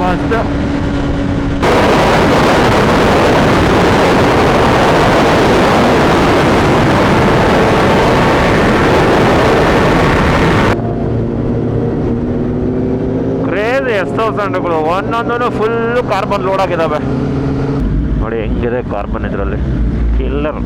Fast. Crazy S1000ಗಳು ಒಂದೊಂದೂ full carbon load ಆಗಿದ್ದಾವೆ ನೋಡಿ. ಹೆಂಗಿದೆ ಕಾರ್ಬನ್ ಇದರಲ್ಲಿ, killer.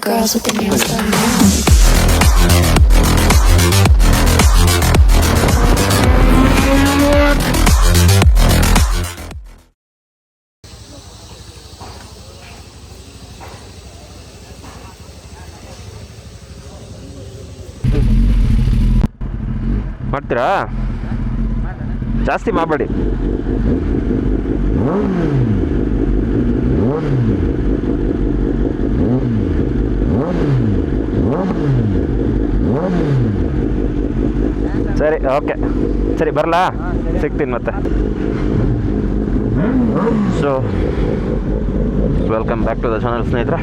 Girls with the nails done now. ಮಾಡ್ತೀರಾ? ಜಾಸ್ತಿ ಮಾಡಬೇಡಿ. ಸರಿ, ಓಕೆ, ಸರಿ, ಬರಲಾ? ಸಿಗ್ತೀನಿ ಮತ್ತೆ. So welcome back to the channel ಸ್ನೇಹಿತರೆ.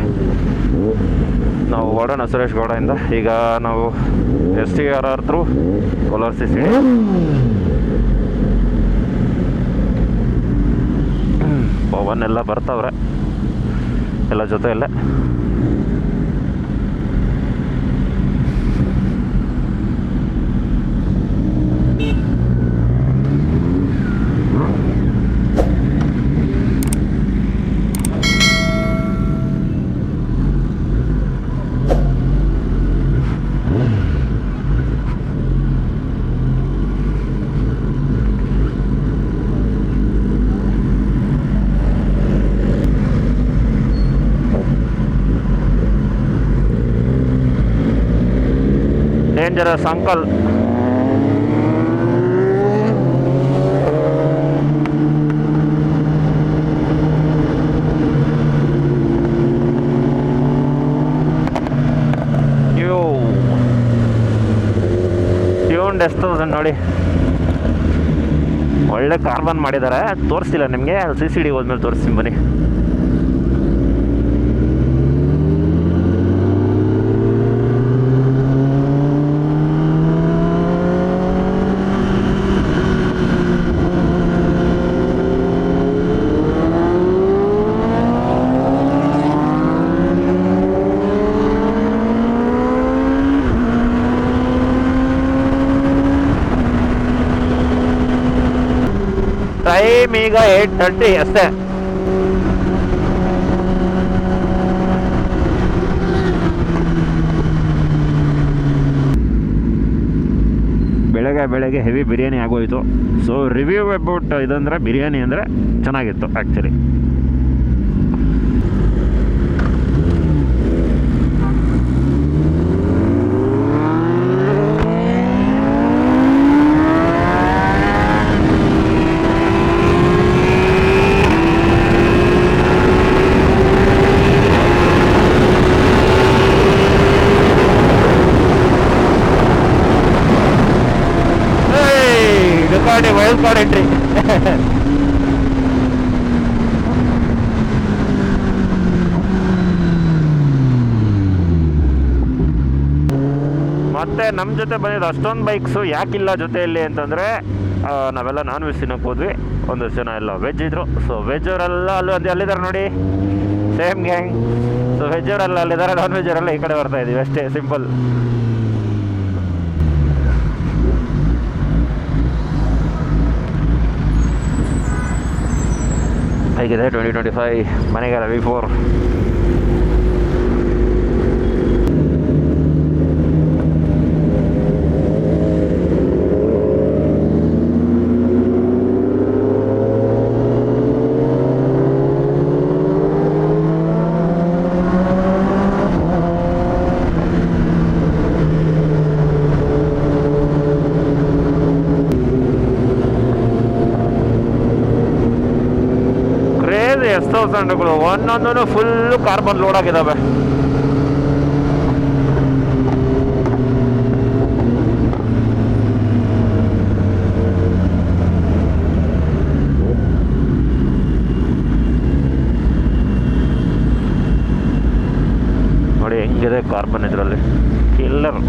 ನಾವು ಹೊರಡೋಣ ಸುರೇಶ್ ಗೌಡದಿಂದ. ಈಗ ನಾವು STRR through Kolar CCD. Pavan ಎಲ್ಲ ಬರ್ತಾವ್ರೆ ಎಲ್ಲ ಜೊತೆಯಲ್ಲೇ. Dangerous uncle. ಟ್ಯೂನ್ಡ್ S1000 ನೋಡಿ, ಒಳ್ಳೆ ಕಾರ್ಬನ್ ಮಾಡಿದ್ದಾರೆ. ತೋರಿಸ್ತಿಲ್ಲ ನಿಮಗೆ, CCD ಹೋದ್ಮೇಲೆ ತೋರಿಸ್ತೀನಿ ಬನ್ನಿ. ಟೈಮ್ ಈಗ 8:30 ಅಷ್ಟೇ. ಬೆಳಗ್ಗೆ ಹೆವಿ ಬಿರಿಯಾನಿ ಆಗೋಯಿತು. ಸೊ ರಿವ್ಯೂ ಅಬೌಟ್ ಇದಂದರೆ ಬಿರಿಯಾನಿ ಅಂದರೆ ಚೆನ್ನಾಗಿತ್ತು ಆ್ಯಕ್ಚುಲಿ. Wild card entry. ಮತ್ತೆ ನಮ್ಮ ಜೊತೆ ಬಂದಿದ್ದು ಅಷ್ಟೊಂದು ಬೈಕ್ಸು ಯಾಕಿಲ್ಲ ಜೊತೆಯಲ್ಲಿ ಅಂತಂದರೆ, ನಾವೆಲ್ಲ ನಾನ್ ವೆಜ್ ತಿನ್ನೋಕೆ ಹೋದ್ವಿ. ಒಂದಷ್ಟು ಜನ ಎಲ್ಲ ವೆಜ್ ಇದ್ರು. ಸೊ ವೆಜ್ ಅವರೆಲ್ಲ ಅಲ್ಲಿದ್ದಾರೆ ನೋಡಿ, ಸೇಮ್ ಗ್ಯಾಂಗ್. ಸೊ ವೆಜ್ ಅವರೆಲ್ಲ ಅಲ್ಲಿದ್ದಾರೆ, ನಾನ್ ವೆಜ್ ಅವರೆಲ್ಲ ಈ ಕಡೆ ಬರ್ತಾ ಇದ್ದೀವಿ ಅಷ್ಟೇ, ಸಿಂಪಲ್. ಹೇಗಿದೆ 2025 ಮನೆಗೆಲ್ಲ V4. S1000ಗಳು ಒಂದೊಂದೂ ಫುಲ್ಲು ಕಾರ್ಬನ್ ಲೋಡ್ ಆಗಿದ್ದಾವೆ. ಹೆಂಗಿದೆ ಕಾರ್ಬನ್ ಇದರಲ್ಲಿ ಕಿಲ್ಲರ್.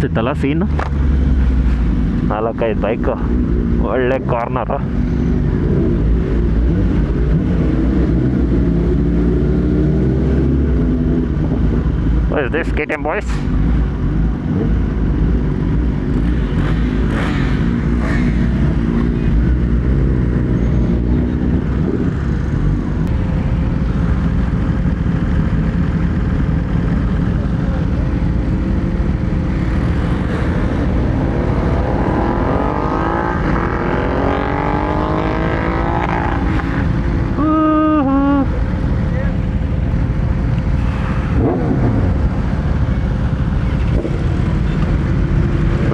ಇತ್ತಲ್ಲ ಸೀನು. 4-5 ಬೈಕು, ಒಳ್ಳೆ corner. What is this, KTM boys?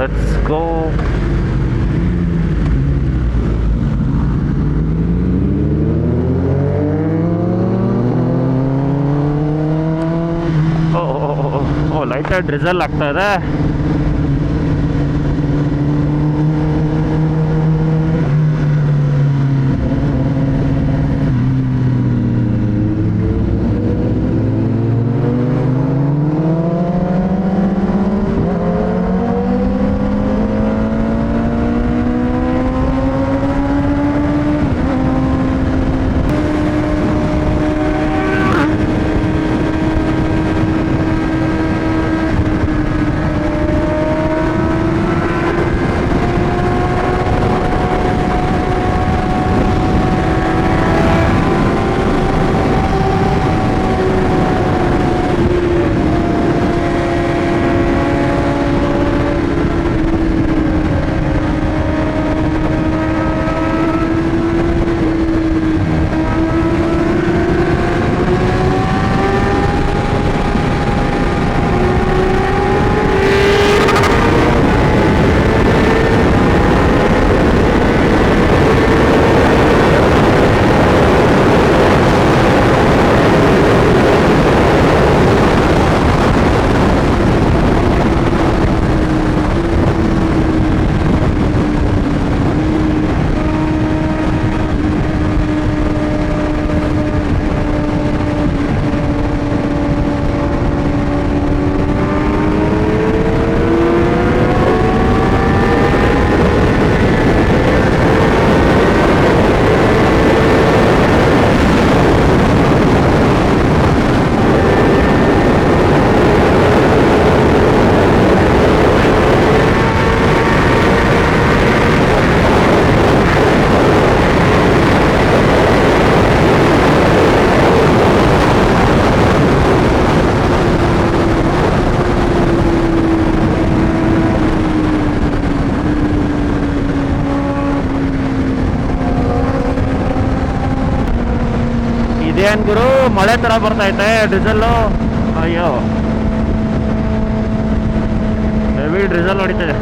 Let's go. ಓ ಲೈಟಾಗಿ ಡ್ರಿಝಲ್ ಆಗ್ತಾ ಇದೆ. ಮಳೆ ಥರ ಬರ್ತೈತೆ ಡ್ರಿಸಲ್ಲು. ಅಯ್ಯೋ ಹೆವಿ ಡ್ರಿಸಲ್ ಹೊಡಿತದೆ.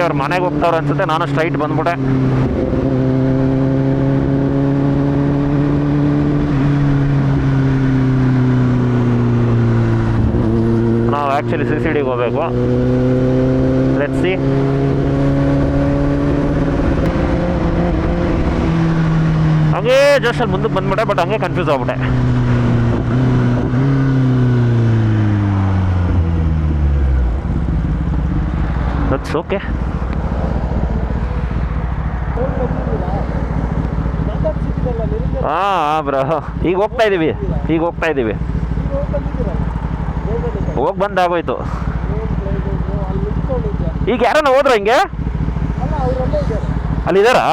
ಅವ್ರ ಮನೆಗೆ ಹೋಗ್ತಾವ್ರೆ ಅನ್ಸುತ್ತೆ. ನಾನು ಸ್ಟ್ರೈಟ್ ಬಂದ್ಬಿಟ್ಟೆ. ನಾವು ಆ್ಯಕ್ಚುಲಿ CCDಗೆ ಹೋಗ್ಬೇಕು. Let's see. ಹಂಗೆ ಜಸ್ಟ್ ಅಲ್ಲಿ ಮುಂದಕ್ಕೆ ಬಂದ್ಬಿಟ್ಟೆ, ಬಟ್ ಹಂಗೆ ಕನ್ಫ್ಯೂಸ್ ಆಗ್ಬಿಟ್ಟೆ. That's okay. ಹಾಂ ಬ್ರೋ, ಈಗ ಹೋಗ್ತಾ ಇದ್ದೀವಿ. ಹೋಗಿ ಬಂದಾಗೋಯ್ತು. ಈಗ ಯಾರನ್ನ ಹೋದ್ರ ಹಿಂಗೆ ಅಲ್ಲಿದ್ದಾರಾ?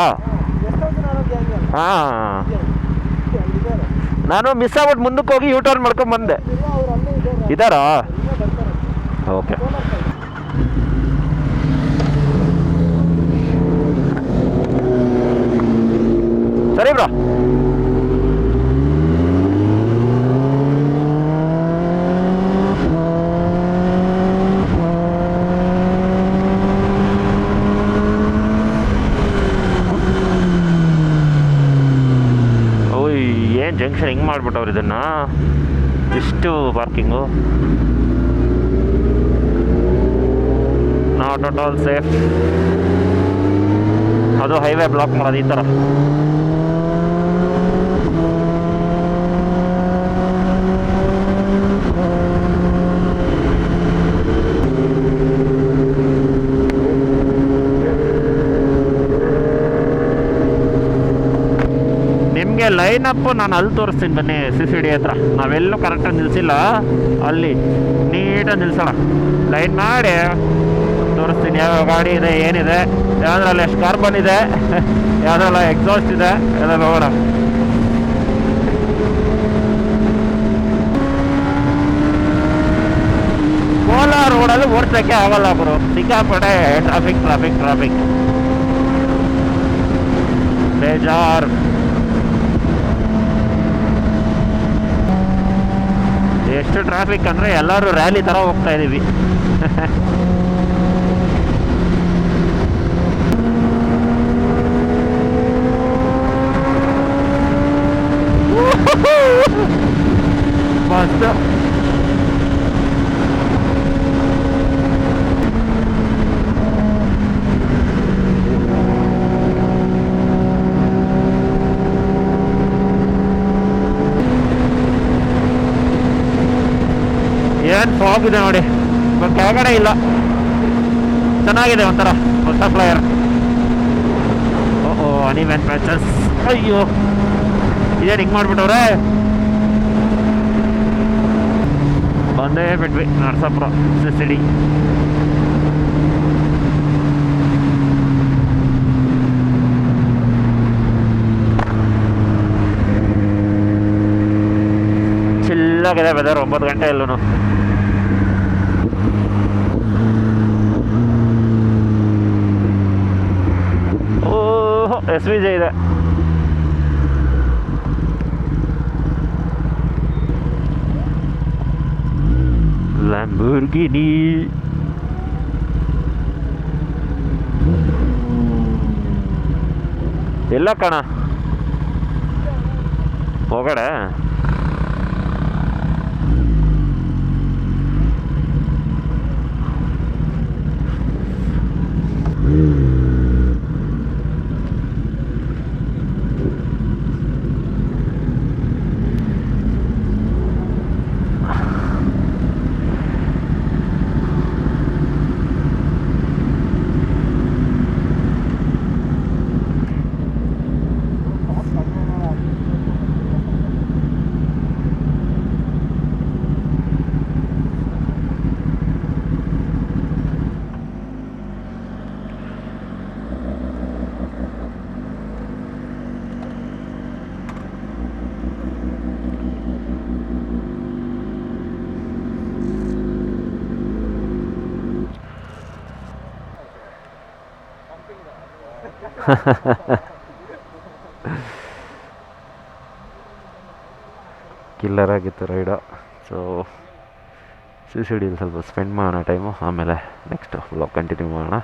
ಹಾಂ, ನಾನು ಮಿಸ್ ಆಗ್ಬಿಟ್ಟು ಮುಂದಕ್ಕೆ ಹೋಗಿ ಯೂಟರ್ನ್ ಮಾಡ್ಕೊಂಡು ಬಂದೆ. ಇದ್ದಾರಾ? ಓಕೆ. ಸರಿ ಬ್ರೋ. ಓಯ್, ಏನು ಜಂಕ್ಷನ್ ಹಿಂಗೆ ಮಾಡ್ಬಿಟ್ಟವ್ರು ಇದನ್ನು. ಇಷ್ಟು parking not at all safe. ಅದು ಹೈವೇ ಬ್ಲಾಕ್ ಮಾಡೋದು ಈ ಥರ. ನಿಮಗೆ ಲೈನ್ ಅಪ್ ನಾನು ಅಲ್ಲಿ ತೋರಿಸ್ತೀನಿ ಬನ್ನಿ. CCD ಹತ್ರ ನಾವೆಲ್ಲೂ ಕರೆಕ್ಟಾಗಿ ನಿಲ್ಲಿಸಿಲ್ಲ. ಅಲ್ಲಿ ನೀಟಾಗಿ ನಿಲ್ಸೋಣ, ಲೈನ್ ಮಾಡಿ ತೋರಿಸ್ತೀನಿ ಯಾವ ಗಾಡಿ ಇದೆ, ಏನಿದೆ, ಯಾವುದ್ರಲ್ಲಿ ಎಷ್ಟು ಕಾರ್ಬನ್ ಇದೆ, ಯಾವುದ್ರಲ್ಲ ಎಕ್ಸಾಸ್ಟ್ ಇದೆ, ಎಲ್ಲ ನೋಡೋಣ. ಕೋಲಾರ ರೋಡಲ್ಲಿ ಓಡಿಸೋಕ್ಕೆ ಆಗಲ್ಲ ಬ್ರೋ, ಸಿಕ್ಕಾಪಟ್ಟೆ ಟ್ರಾಫಿಕ್ ಬೇಜಾರು. ಎಷ್ಟು ಟ್ರಾಫಿಕ್ ಅಂದರೆ ಎಲ್ಲರೂ ರ್ಯಾಲಿ ಥರ ಹೋಗ್ತಾ ಇದ್ದೀವಿ. ಮಸ್ತ್. ಲಾಗ್ ಇದೆ ನೋಡಿ, ಬಟ್ ಕೆಳಗಡೆ ಇಲ್ಲ. ಚೆನ್ನಾಗಿದೆ ಒಂಥರ ಹೊಸ ಫ್ಲೈಯರ್. ಓ ಅನಿಮೆನ್ ಪ್ಯಾಚಸ್. ಅಯ್ಯೋ ಇದೇನು ಹಿಂಗೆ ಮಾಡಿಬಿಟ್ಟವ್ರೆ. ಬಂದೇ ಬಿಟ್ವಿ ನರಸಾಪುರ ಸಿಡಿ. ಚಿಲ್ಲಾಗಿದೆ ವೆದರ್ 9 ಗಂಟೆ ಎಲ್ಲೂ. ಓಹೋ SVJ ಇದೆ. Lamborghini. ಎಲ್ಲ ಕಣ ಹೊಗಡೆ. ಕಿಲ್ಲರ್ ಆಗಿತ್ತು ರೈಡು. ಸೊ ಸಿಡಿಯಲ್ಲಿ ಸ್ವಲ್ಪ ಸ್ಪೆಂಡ್ ಮಾಡೋಣ ಟೈಮು, ಆಮೇಲೆ ನೆಕ್ಸ್ಟ್ ವ್ಲಾಗ್ ಕಂಟಿನ್ಯೂ ಮಾಡೋಣ.